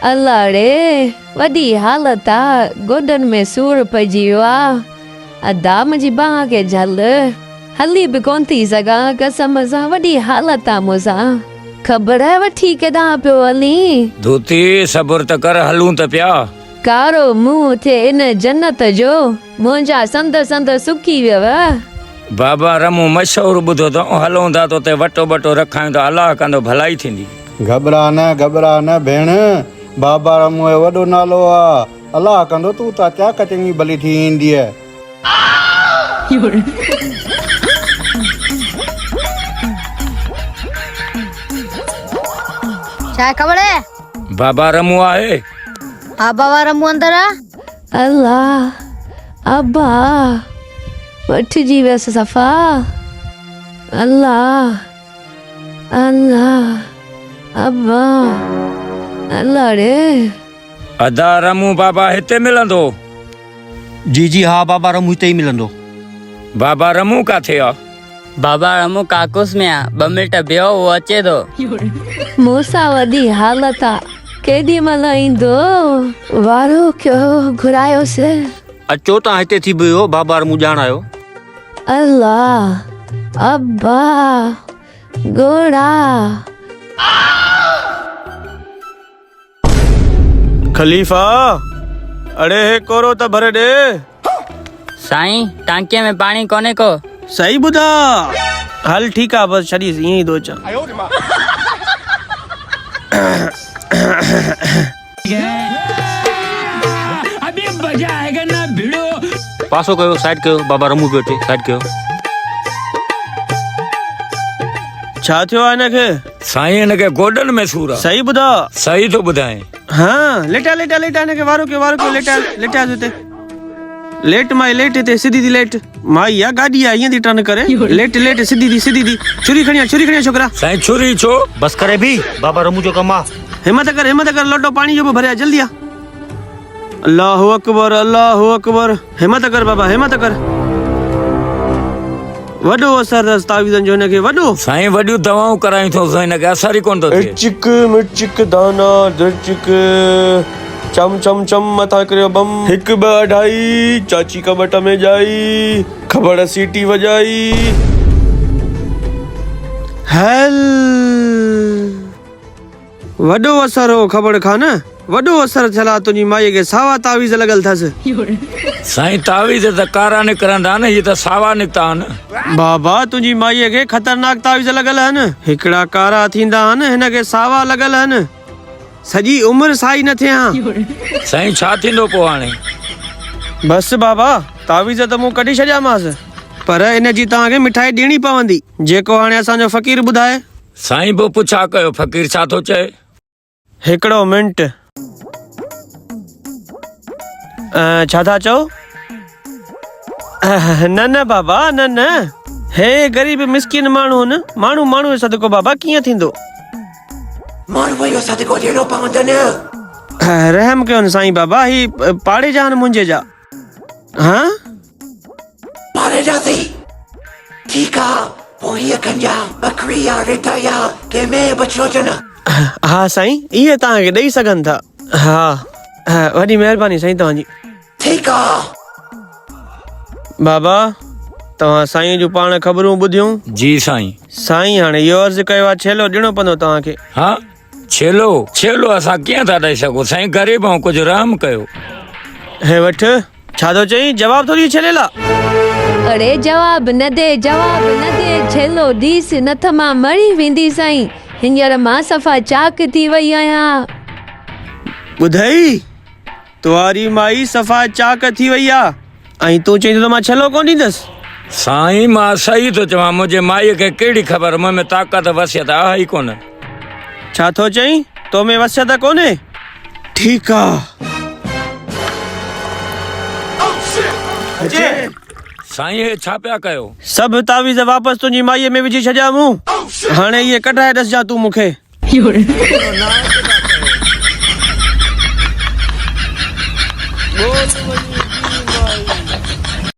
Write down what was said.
अल्लाह रे वॾी हालत आ गोॾनि में सूर पइजी वियो आ अदा मुंहिंजी बांह खे झल हली बि कोन थी सघां कसम सां वॾी हालत आ मूंसां ख़बर वठी केॾां पियो हली धोती सब्र त कर हलूं त पिया कारो मुंहुं थिए इन जन्नत जो मुंहिंजा संद संद सुकी वियव बाबा रमू मशहूरु ॿुधो अथऊं हलूं था तो ते वटो बटो रखायूं त अलाह कंदो भलाई थींदी घबरा न भेण बाबा रमू जो वॾो नालो आहे अलाह कंदो तूं त चाक चङी भली थी ईंदी छा ख़बर है बाबा रमू आहे हाँ बाबा रमू अंदर आ अल्लाह अब्बा वठिजी वियसि सफ़ा अल्लाह अल्लाह अब्बा अल्लाह रे अदा रमू बाबा हिते मिलंदो जी हाँ बाबा रमू हिते ही मिलंदो बाबा रमू काथे आ बाबा रमू काकुस में आ 2 मिंट बियो वो अचे तो मूंसां वॾी हालत आ केॾी महिल ईंदो वारो कयो घुरायोसि अचो तव्हां हिते थी बियो बाबा रमू ॼाण आयो अल्लाह अब्बा गोड़ा खलीफा अड़े हे कोरो त भरे दे साईं टांकीअ में पानी कोने को सही ॿुधा हल ठीक आ बस छॾी ईअं ई दो चा अभी मजा आएगा ना भिड़ो पासो कयो साइड कयो बाबा रमू पियो अचे साइड कयो छा थियो आहे हिनखे साईं हिनखे गोॾनि में सूर आहे सही ॿुधा सही थो ॿुधाए हाँ लेटा हिनखे वारो कयो लेटा हिते लेट माई लेट हिते सिधी थी लेट माई आ गाॾी आहे ईअं थी टर्न करे लेट सिधी थी छुरी खणी छोकरा साईं छुरी छो बस करे भी बाबा रमू जो कम आहे हिम्मत कर लोटो पानी जो भरिया जल्दी आ अल्लाहु अकबर हिम्मत कर बाबा हिम्मत कर वॾो असर तावीज़न जो हिनखे वॾो साईं वॾियूं दवाऊं करायूं थो हिनखे असर ई कोन थो थिए मिर्चिक दाना दर्चिक चम चम चम मथा करियो बम 1 2 2.5 चाची का बटा में जाई खबर सीटी वजाई हेल वॾो असर हो ख़बर खा न वॾो असर थियला तुंहिंजी माईअ खे सावा तावीज़ लॻल अथसि साईं तावीज़ त कारा निकिरंदा न इहे त सावा निकिता आहिनि बाबा तुंहिंजी माईअ खे ख़तरनाक तावीज़ लॻल आहिनि हिकिड़ा कारा थींदा आहिनि हिनखे सावा लॻल आहिनि सॼी उमिरि साई न थिए हा साईं छा थींदो पोइ हाणे बस बाबा तावीज़ त मूं कढी छॾियामांसि पर इन जी तव्हांखे मिठाई ॾियणी पवंदी जेको हाणे असांजो फ़क़ीर ॿुधाए साईं पोइ पुछा कयो फ़क़ीर छा थो चए हिकिड़ो मिंट छा था चओ न बाबा न हे ग़रीब मिस्किन माण्हू न माण्हू जो सदको बाबा कीअं थींदो रहम कयो न साईं बाबा ही पाड़े जा मुंहिंजे जा हाँ पाड़े जा थी ठीक आ पोइ कंजा बकरिया रिटाया के में बचो जना हाँ साईं इहे तव्हांखे ॾेई सघनि था हाँ वॾी महिरबानी साईं तव्हांजी ठीक आ बाबा तव्हां साईं जूं पाण ख़बरूं ॿुधियूं जी साईं साईं हाणे इहो अर्ज़ु कयो आहे छेलो ॾियणो पवंदो तव्हांखे हा छेलो असां कीअं था ॾेई सघूं साईं ग़रीब ऐं कुझु रहम कयो हे वठ छा थो चई जवाब थो ॾिए छेलेला अरे जवाब न दे छेलो ॾीस न त मां मरी वेंदी साईं हींअर मां सफ़ा चाक थी वई आहियां ॿुधई तुंहिंजी माई सफ़ा चाक थी वई आहे ऐं तूं चई त मां छेलो कोन ॾींदसि साईं मां सही थो चवां मुंहिंजे माईअ खे कहिड़ी ख़बर मूं में ताक़त वसियत आहे ई कोन छा थो चई तो में वसियत कोन्हे ठीकु आहे साईं हे छा पिया कयो सभु तावीज़ वापसि तुंहिंजी माईअ में विझी छॾिया मूं हाणे इहे कढाए ॾसजां तूं मूंखे बोल